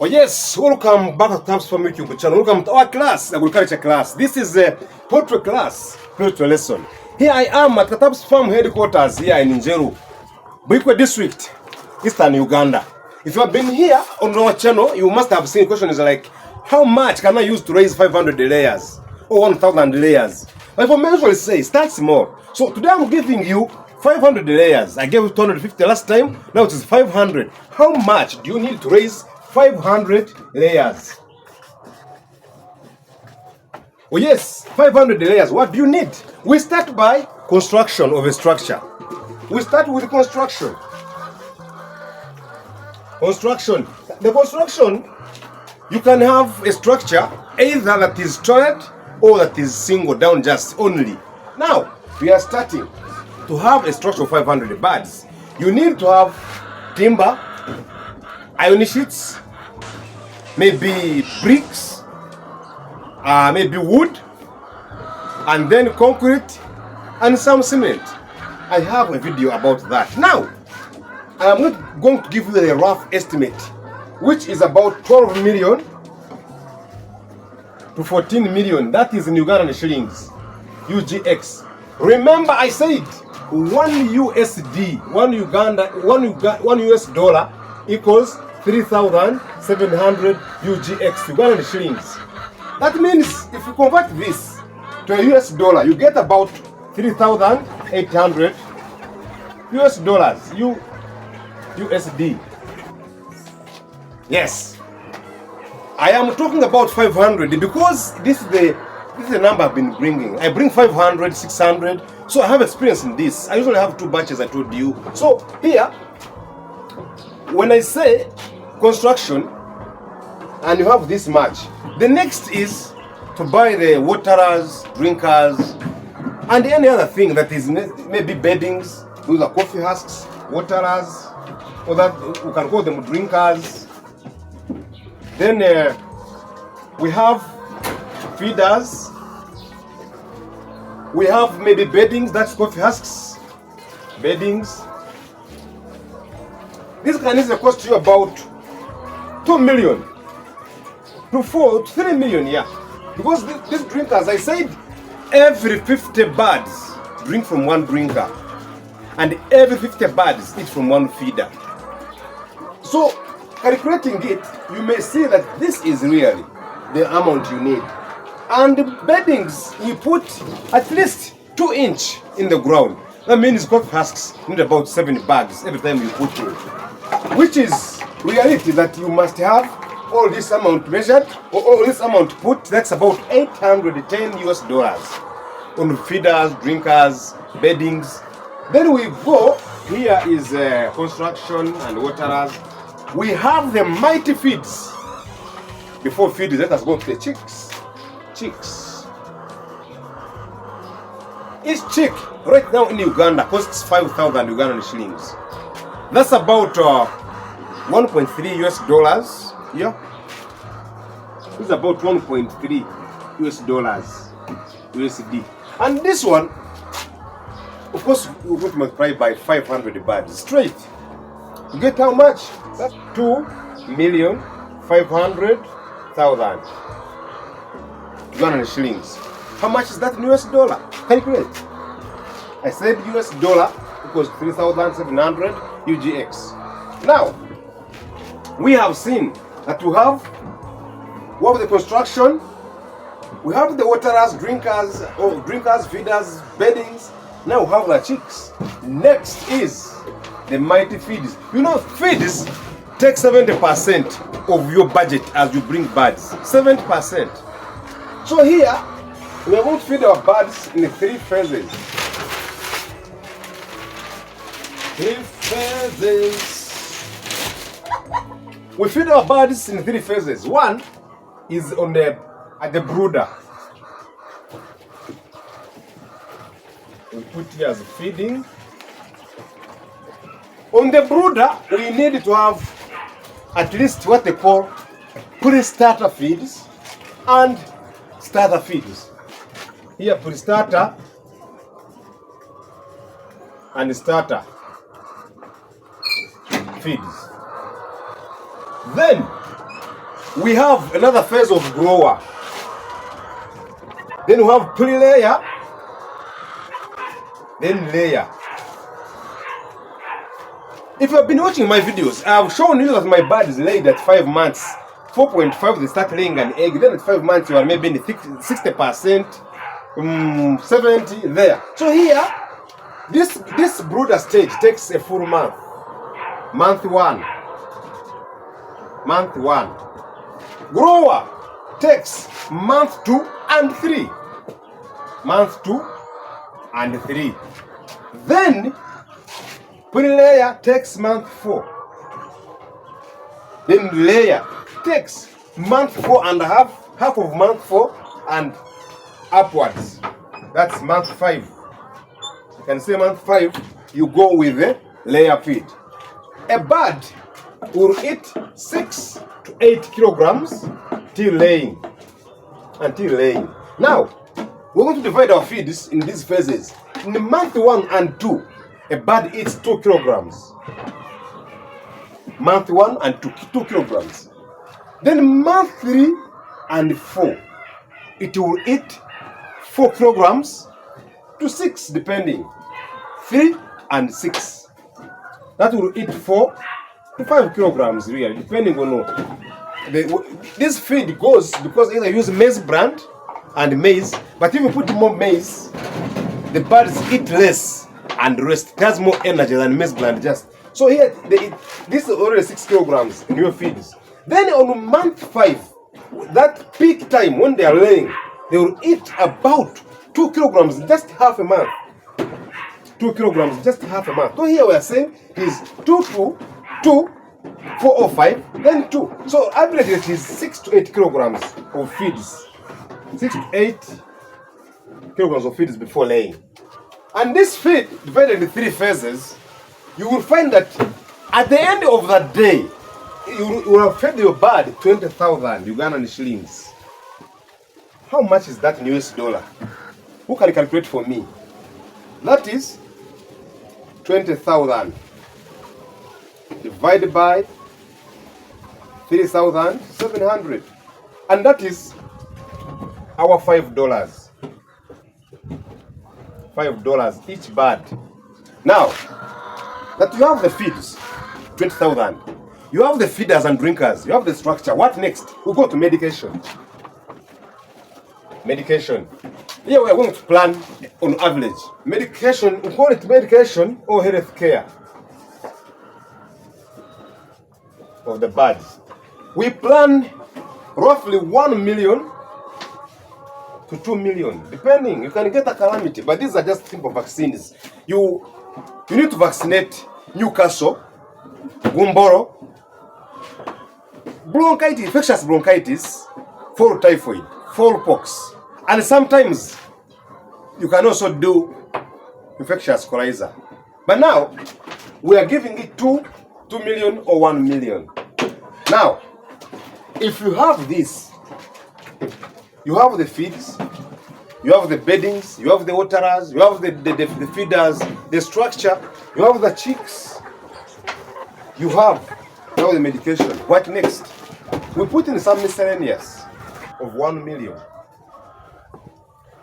Oh yes, welcome back to Tabs from YouTube channel. Welcome to our class, agriculture class. This is a poultry class, poultry lesson. Here I am at Tabs Farm headquarters here in Njeru, Buikwe district, Eastern Uganda. If you have been here on our channel, you must have seen questions like, how much can I use to raise 500 layers or 1,000 layers? My information says start small. So today I'm giving you 500 layers. I gave you 250 last time. Now it is 500. How much do you need to raise 500 layers? Oh yes, 500 layers. What do you need? We start by construction of a structure. We start with construction. Construction. The construction, you can have a structure either that is turret or that is single down just only. Now, we are starting to have a structure of 500 birds. You need to have timber, iron sheets, maybe bricks, maybe wood, and then concrete and some cement. I have a video about that. Now, I am not going to give you a rough estimate, which is about 12 million to 14 million. That is in Ugandan shillings, UGX. Remember, I said 1 USD, 1 US dollar equals 3,700 UGX, Ugandan shillings. That means if you convert this to a US dollar, you get about 3,800 US dollars, USD. Yes, I am talking about 500 because this is the number I've been bringing. I bring 500, 600, so I have experience in this. I usually have 2 batches, I told you. So here, when I say construction and you have this much, the next is to buy the waterers, drinkers, and any other thing that is maybe beddings. Those are coffee husks, waterers, or that we can call them drinkers. Then we have feeders. We have maybe beddings, that's coffee husks, beddings. This can easily cost you about 2 million to 3 million, yeah. Because these drinkers, I said, every 50 birds drink from one drinker, and every 50 birds eat from one feeder. So, calculating it, you may see that this is really the amount you need. And the beddings, you put at least 2 inches in the ground. That means coffee husks need about 7 bags every time you put it. Which is reality that you must have all this amount measured, or all this amount put. That's about 810 US dollars on feeders, drinkers, beddings. Then we go, here is construction and waterers. We have the mighty feeds. Before feeds, let us go to the chicks. Chicks. Each chick right now in Uganda costs 5,000 Ugandan shillings. That's about 1.3 US dollars. Yeah. It's about 1.3 US dollars USD. And this one, of course, we're going to multiply by 500 birds straight. You get how much? That's 2,500,000 Ugandan shillings. How much is that in US dollar? Calculate. I said US dollar equals 3,700 UGX. Now, we have seen that we have the construction, we have the waterers, drinkers, feeders, beddings. Now we have the chicks. Next is the mighty feeds. You know, feeds take 70% of your budget as you bring birds. 70%. So here, we are going to feed our birds in 3 phases. 3 phases. We feed our birds in 3 phases. One is at the brooder. We put here as feeding. On the brooder, we need to have at least what they call pre-starter feeds and starter feeds. Here, pre-starter and starter feeds. Then we have another phase of grower. Then we have pre-layer, then layer. If you have been watching my videos, I have shown you that my bird is laid at 5 months. 4.5 they start laying an egg. Then at 5 months you are maybe in 60%, 70 there. So here, this brooder stage takes a full month. Month 1. Month 1. Grower takes month 2 and 3. Month 2 and 3. Then pre-layer takes month 4. Then layer takes month 4 and a half, half of month 4 and upwards. That's month 5. You can say month 5, you go with the layer feed. A bird will eat 6 to 8 kilograms till laying. Until laying. Now, we're going to divide our feeds in these phases. In the month 1 and 2, a bird eats 2 kilograms. Month 1 and 2 kilograms. Then month 3 and 4, it will eat 4 kilograms to 6 depending. 3 and 6. That will eat 4 to 5 kilograms really, depending on this feed goes because either use maize bran and maize, but if you put more maize, the birds eat less and rest. It has more energy than maize bran just. So here, this is already 6 kilograms in your feeds. Then on month 5, that peak time when they are laying, they will eat about 2 kilograms, just half a month. 2 kilograms, just half a month. So here we are saying is 2 to 2, 4 or 5, then 2. So average it is 6 to 8 kilograms of feeds. 6 to 8 kilograms of feeds before laying. And this feed, divided into 3 phases, you will find that at the end of the day, you will have fed your bird 20,000 Ugandan shillings. How much is that in US dollar? Who can calculate for me? That is 20,000 divided by 3,700. And that is our $5. $5 each bird. Now, that you have the feeds, 20,000. You have the feeders and drinkers. You have the structure. What next? We go to medication. Medication. Here we are going to plan on average. Medication, we call it medication or health care of the birds. We plan roughly 1 million to 2 million, depending. You can get a calamity, but these are just simple vaccines. You need to vaccinate Newcastle, Gumboro, bronchitis, infectious bronchitis, fall typhoid, fall pox, and sometimes you can also do infectious coryza. But now we are giving it 2 million or 1 million. Now, if you have this, you have the feeds, you have the beddings, you have the waterers, you have the feeders, the structure, you have the chicks, you have now the medication. What next? We put in some miscellaneous of 1 million.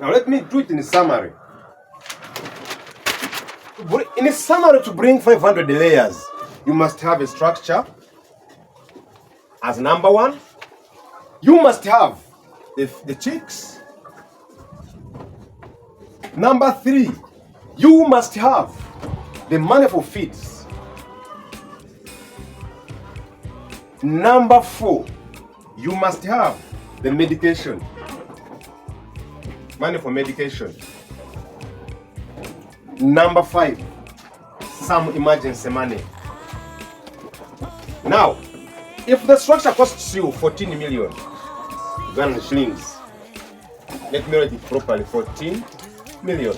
Now let me do it in a summary. In a summary, to bring 500 layers, you must have a structure as number 1. You must have the chicks. Number 3, you must have the money for feeds. Number 4, you must have the medication. Money for medication. Number 5, some emergency money. Now, if the structure costs you 14 million Ugandan shillings, let me write it properly, 14 million.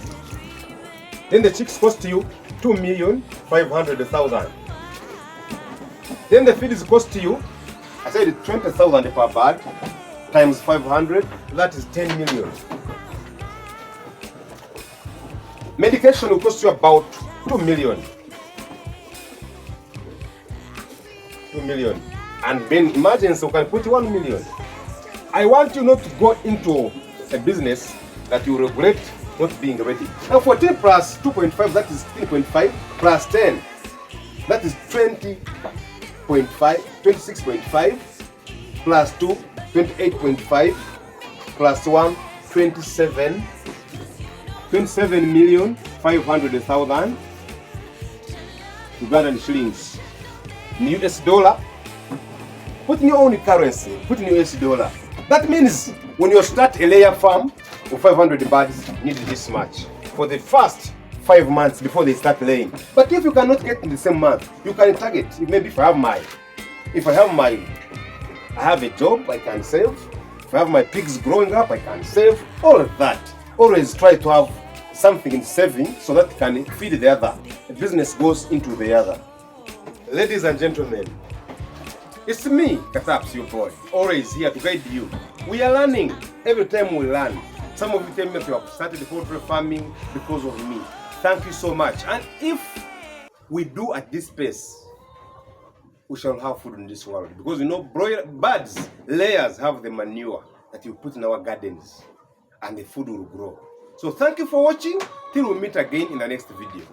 Then the chicks cost you 2,500,000. Then the feed is cost you, I said 20,000 per bird times 500, that is 10 million. Medication will cost you about 2 million. 2 million. And then emergency, you can put 1 million. I want you not to go into a business that you regret not being ready. Now 14 plus 2.5, that is 3.5, plus 10, that is 20.5, 26.5, plus 2, 28.5, plus 1, 27,500,000 Ugandan shillings. In US dollar, put in your own currency, put in US dollar. That means when you start a layer farm of 500 birds, you need this much for the first 5 months before they start laying. But if you cannot get in the same month, you can target. Maybe if I have a job, I can save. If I have my pigs growing up, I can save. All of that. Always try to have something in saving so that it can feed the other. The business goes into the other. Ladies and gentlemen, it's me, Kataps, your boy, always here to guide you. We are learning. Every time we learn. Some of you tell me that you have started poultry farming because of me. Thank you so much. And if we do at this pace, we shall have food in this world. Because broiler birds, layers have the manure that you put in our gardens, and the food will grow. So thank you for watching. Till we meet again in the next video.